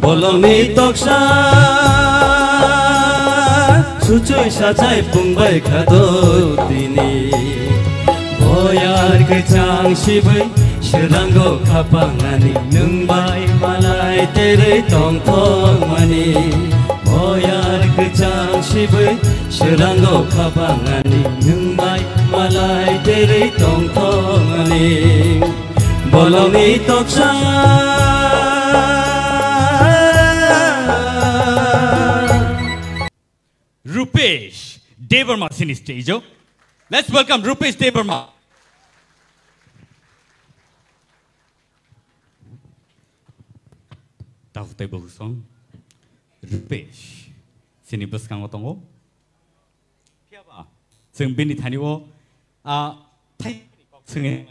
bolongni toksa sucui sajai pungbai khado dini boyar kecang sibai Seranggo kapangani nungbai malai tere tong tong mani boyar kecang sibai Seranggo kapangani nungbai malai tere tong tong mani bolongni toksa Rupesh Devarma sini stage. Let's welcome Rupesh Devarma. Tahu table song. Rupesh sini bus kang otongo. Siapa? Seng bini tani wo. Thai sengin.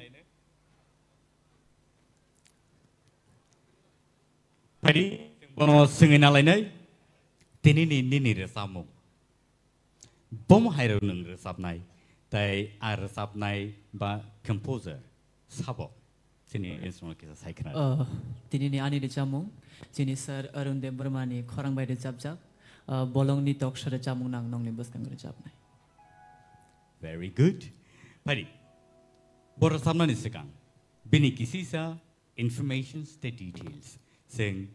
Tadi bono sengin alai nai. Tini ni resamu. Bom hairo nung resapnai, tai resapnai ba composer sabo sini instrument kita saya kenal. Tini ni ani recamung, sini Sir Arun Devarma ni korang bay recap-cap, bolong ni talk show recamung nang nong ni bus kang recapnai. Very good. Pari, boros sapna ni sekang, bini kisi sa information the details, sing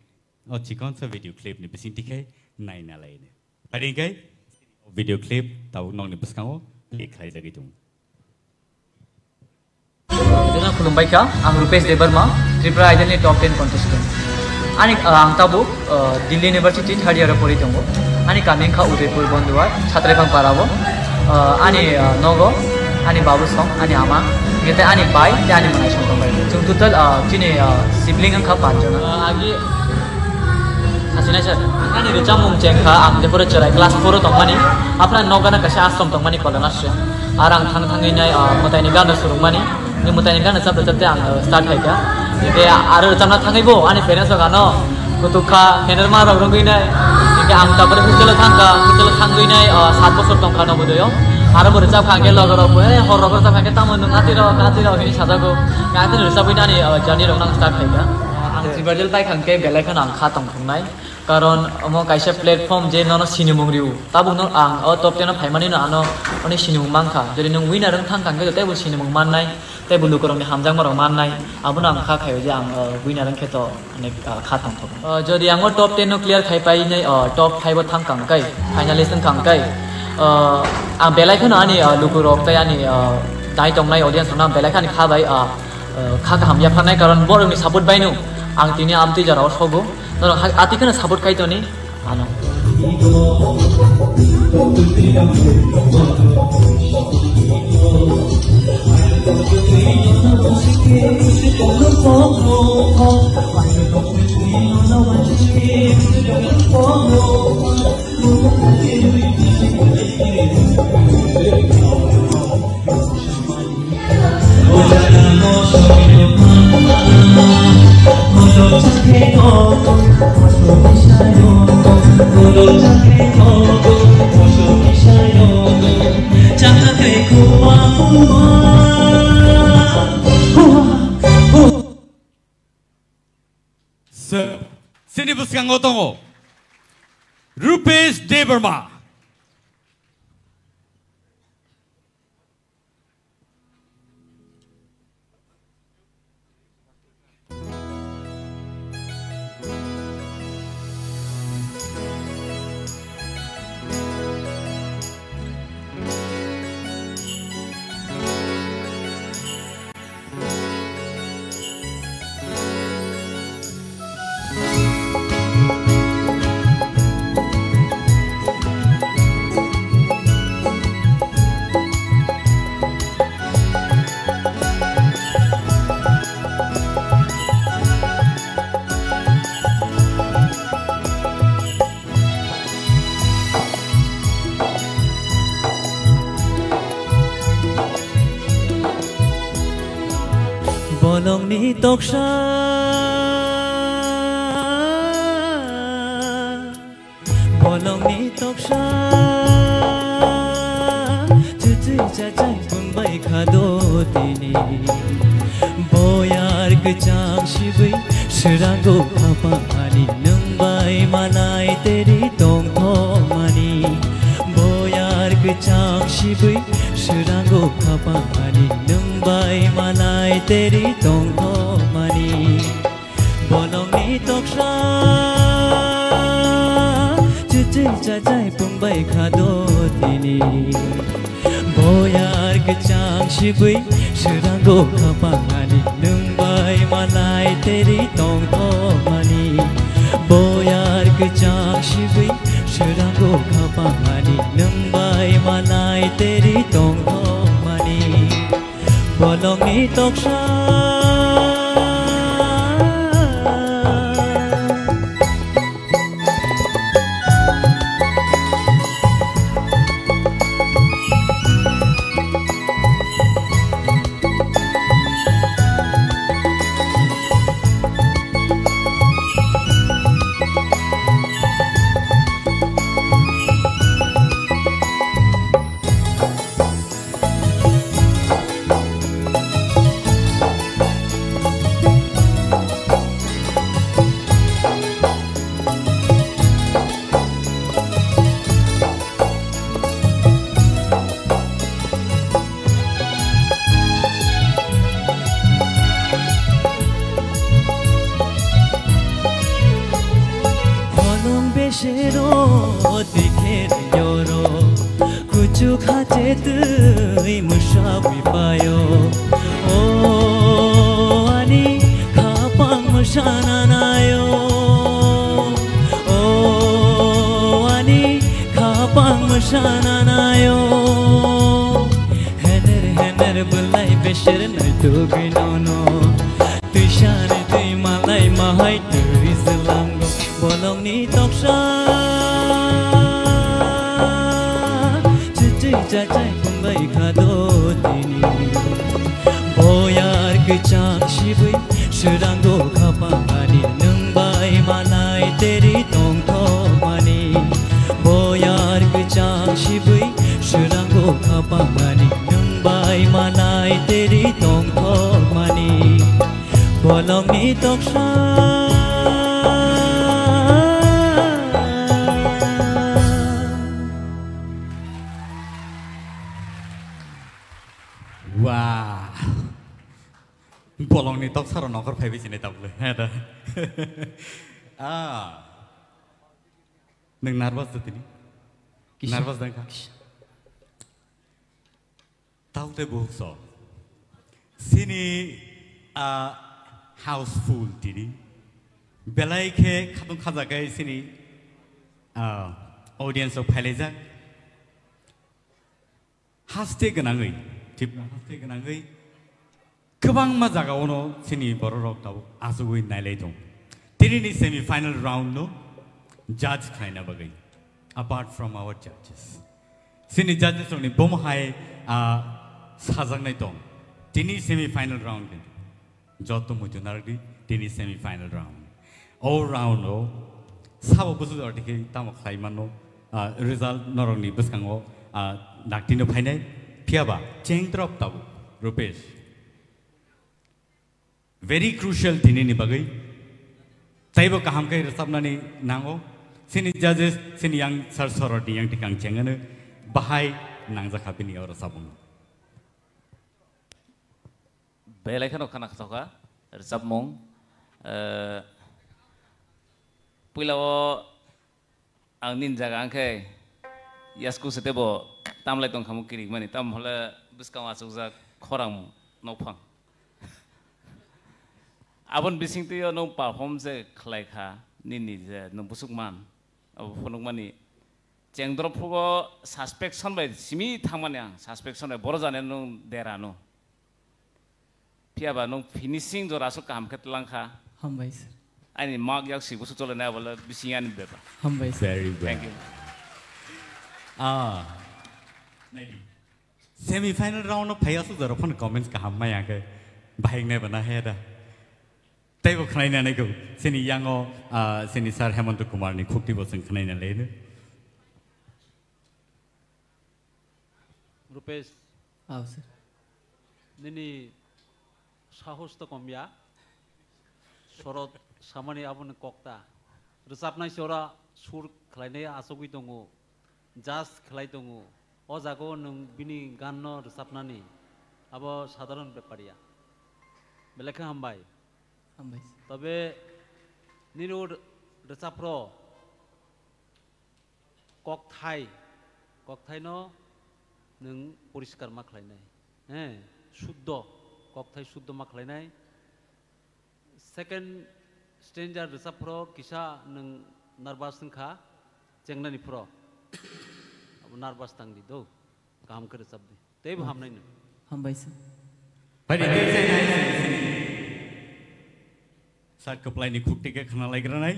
cikon sa video clip ni besin tikai nai nalai ni. Pari kai? Video clip tahu nong ni berskango lihat lagi tu. Dengan khulumbai ka, ang Rupesh Devarma, Tripura Idol ni top 10 contestant. Ani ang tabu Delhi University third year pori tongo. Ani kami ka Udaipur Bonduar, Chhatra pang parabo. Ani Nogo, ani Babu Song, ani Ama. Kita ani Pai, ani Manai Song kambai. Jung total cini sibling ang ka panjona. Agi Asina sir, ani recamung cengka ang Jepura cerai kelas 4 tongmani, apna nogana kasih asom tongmani kolanasya, arang thang ini mutai negara surumani, ni mutai negara sab recapte ang start hai kya, jadi aru recamna thangai bo, ani parents ogano, kutuka henerma rong ini, jadi ang tapar husel thanggui ini 7 bosor tongka no budoyo, aru recap khangge logoro bo, hor logoro khangge tamu nungati ro ini sajago, ngati recap ini ani journey rong nang start hai kya. Tribal pai khangke belai kan ang khatong khungnai karon mo kaisa platform je nono sinimung riu tabu no ang top 10 phaimani no ano oni sinimung mangkha jodi nung winner ang thang khangke te bu sinimung mannai te bu lukorong ni hamjang marong mannai abuna ang kha khayo je ang winner ang kheto anek khatong thok jodi ang top 10 no clear khai pai nei top 5 thang kangkai finalist kangkai ang belai kan ani lukorok te ani dai tongnai audience na belai kan kha bai kha ka hamya phanai karon borong ni support bai nu ang tini amti jara osogo noro ati kana support kai to ni ano Sini berskan otongo Rupesh Devarma. bolong ni toksa cuci cacai pembai khado tini boyar kecang sibai seranggo apa ani nembak मालाय तेरी तोंग थोमानी बोयार गचांग शिबै सोरांगो खापांगानि नोंबाय मालाय तेरी तोंग थोमानि बोलंनि तोक्सा चुचै चाचाय फंबाय खादो दिनि बोयार गचांग शिबै सोरांगो खापांगानि नोंबाय मालाय तेरी तोंग थोमानि बोयार गचांग शिबै सोरांगो खापांगानि नोंबाय मालाय तेरी तोंग थोमानि बोलंनि तोक्सा Shero dikher yoro kuchu khache tui mushawi payo o ani khapang mushana nayo o ani khapang mushana nayo hener bulai besher na tuginono tushan tui malai mahai tui selango bolongni toksa chicai chacai pumbai khado dini boyar gachang shibai sorango khapangani nungbai malai teri tong thomani boyar gachang shibai sorango khapangani nungbai malai teri tong thomani bolongni toksa bolong ni tok saro nokor phai bisine tabule heda nang nervous tini nervous dang ka taute bohso sini houseful tini belai khe khatung khaja kai sini audience of phaileja haste ganangai tip haste ganangai गोबां मा जागावनो सिनि बर' रक्ताव आसुगुइ नायलाय दं दिनैनि semi final round no जज खायना बगै apart from our जजेस सिनि जजेस नि बमहाय साजांनाय दं दिनै सेमि फाइनल राउन्ड जत मुजुनारदि दिनै सेमि फाइनल राउन्ड अल राउन्ड ओ साबो बुसु दरटिके ताम खायमानो रिजल्ट नरंनि बसखांगो डाक्टिनो फाइनाय फियाबा चेंद्रप ताबो Rupesh very crucial thini ni bagai taibo kaham kai resabnani nango sini judges sini yang sarsoro di yang tikang chengane bahai nangja khapini ora sabung belai khano khana khatoka resab mong puilao ang nin jaga angkai yasku setebo tamlai tong khamu kiri mani tam hola biskaw asukja khorang nopang abon bising tu yo no perform je khlai kha nini je no busukman abo phonukmani chengdrop phugo suspension bai simi thangmani ang suspension bai boro jane no dera no piaba no finishing jo rasu kam khetlang kha हम भाई sir ani mark yak si busu chole na bola bisingan beba हम भाई sir very well thank you semi final round no phaya su jaro phone comments ka hamma ya ke bhai ne bana heda taibo khnaina ne ko sini yango sini sir Hemant Kumar ni khukti bo sing khnaina le ne Rupesh आओ sir nini sahos to komya sorot samani abun kokta रोजाबनाय सरा सुर खालायनाय आसगै दङ जाज खालाय दङ अ जागो नों बिनि गान रोजाबनानै आबो साधारन बेपारिया बेलेखा हामबाय तबे निरु रोजाबप्र ककथाय न नों परिष्कार मा खालायनाय शुद्ध ककथाय शुद्ध मा खालायनाय सेकेंड स्ट्रेंजर रोजाबप्र किसा नों नार्भास नखा जेंनानि प्र अब नार्भास तांदि दो गाहाम कर रोजाबदि तेबो हामनाय नो हामबायसो फारि सार कप्लायनि खुक्टिके खाना लायग्रानाय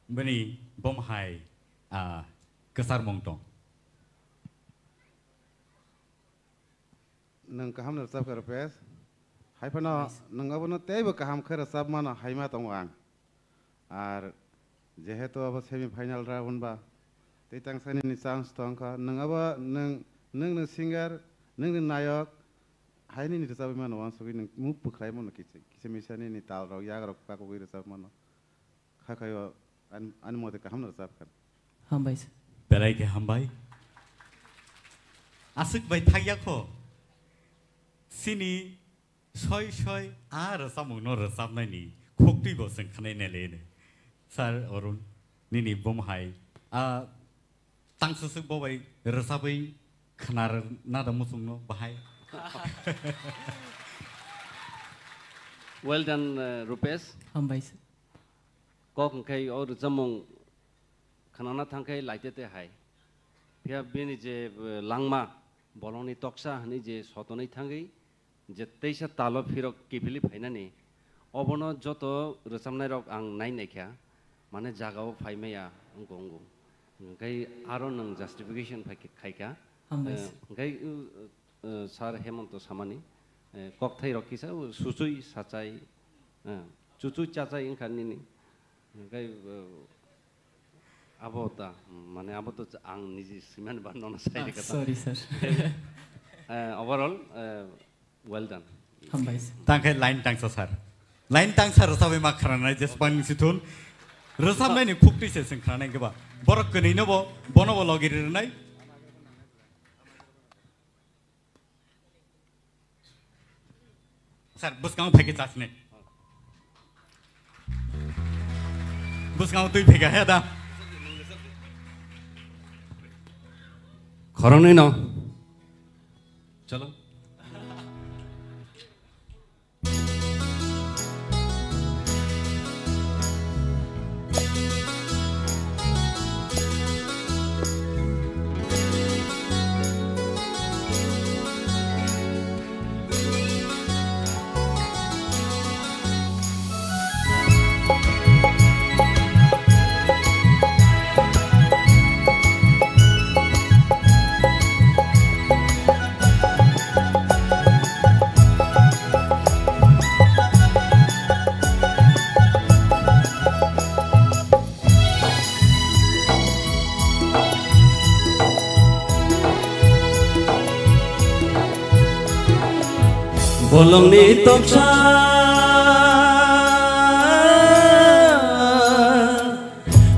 बनि बमहाय केसार मंटं नों गाहाम रोजाब कर पेस हायफाना नोंगाबो तेबो गाहाम कर रोजाब माना हायमा दङ आं आर जेहेतु अब सेमी फाइनल राउंड बा तेतां सानि चांस दंखा नोंगाबो नों सिंगार नों नायक हायनि नि रोजाब मानो वान सगै नों मुभ बखाय मनो किसे मिसानि नि ताल राव याग राव काको गै रोजाब मानो खाखायो आन मते गाहाम रोजाब कर हामबायसो बेलायके हामबाय आसुक बाय थायाखो सिनि सय आरो सामुनो रोजाबनायनि खुक्टिबो जों खानाय नेलेनो सार अरुण निनि बमहाय तांसुसु बबाय रोजाबै खानार नादा मुसुंनो बाहाय Well done, Rupesh. हामबायसो कखै और जमों खाना थांखै लाइते हाय फिया बेनि जे लांमा बलंनि तक्सा हनि जे सतनै थांगै जे तैसा तालो फिर किफिलि फाइनानि अबनो जत रोजाबनाय रक आं नायनायखा माने जागाव फाइमेया अंगो ओंखाय आरो नों जस्टिफिकेशन खायखा ओंखाय सार हेमंत सामानि ककथाय रखिसा सुसुय साचाय चुचुय चाचाय ओंखारनिनि ओंखाय आबोता माने आबोत आं निजि सिमान बानना साइड कथा sorry sir overall well done हामबायसो तांखे लाइन तांसा सार लाइन तांसा रोजाबै मा खारानाय जेसबां सिथुन रोजाबनायनि खुक्टिसे जों खानाय गोबा बरक कनैनोबो बनबो लगिरनाय सार बुसगाव फेके जासने बुसगाव तुई फेका है दा खरंनै न चलो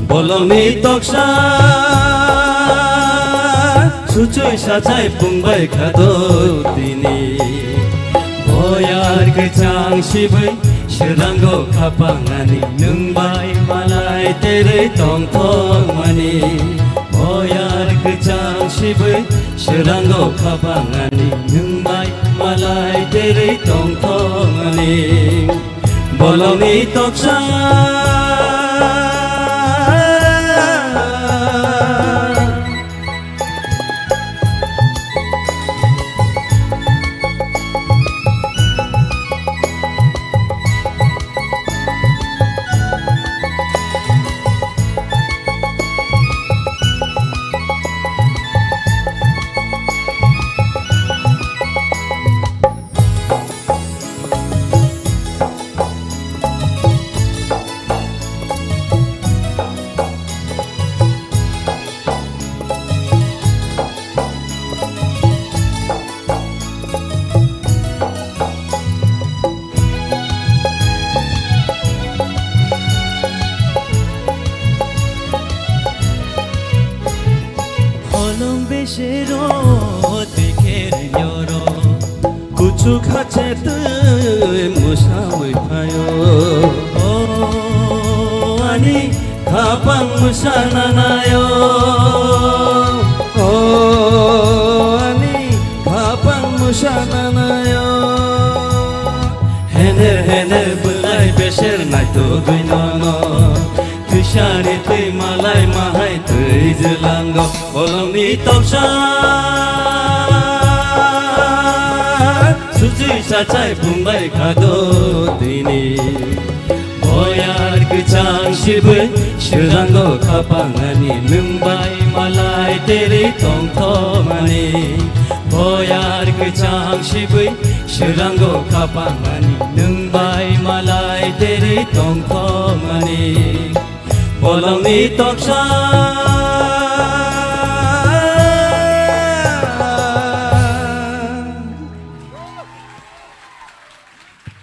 Bolongni toksa sucuy sacai pungbai khado tini boyar kecang sibai serango kapangani nungbai malai tere tong tong mani boyar kecang sibai serango kapangani nungbai malai tere tong tong mani bolongni toksa bolong besero dikher yoro kuchu khache tu musawai phayo oh ani khapang musana nayo oh ani khapang musana nayo hener bulai besher nai to duinono tushari tui malai mahai tui jelango bolong ni toksa suci sacai bumbai khado dini boyar kecang shibu shirango kapangani nungbai malai teri tongthomani boyar kecang shibu shirango kapangani nungbai malai teri tongthomani bolong ni toksa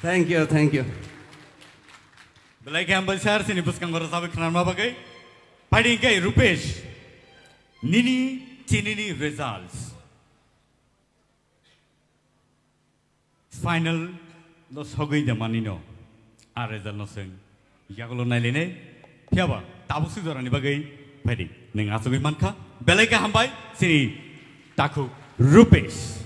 thank you belai gambar share sini buskang gora sabe khanan ma bagai padi kai Rupesh nini chinini results final no sogoi da manino a result no sing yagulo nai lene phiaba tabu su dorani bagai padi neng asugoi mankha belai ka hambai sini taku Rupesh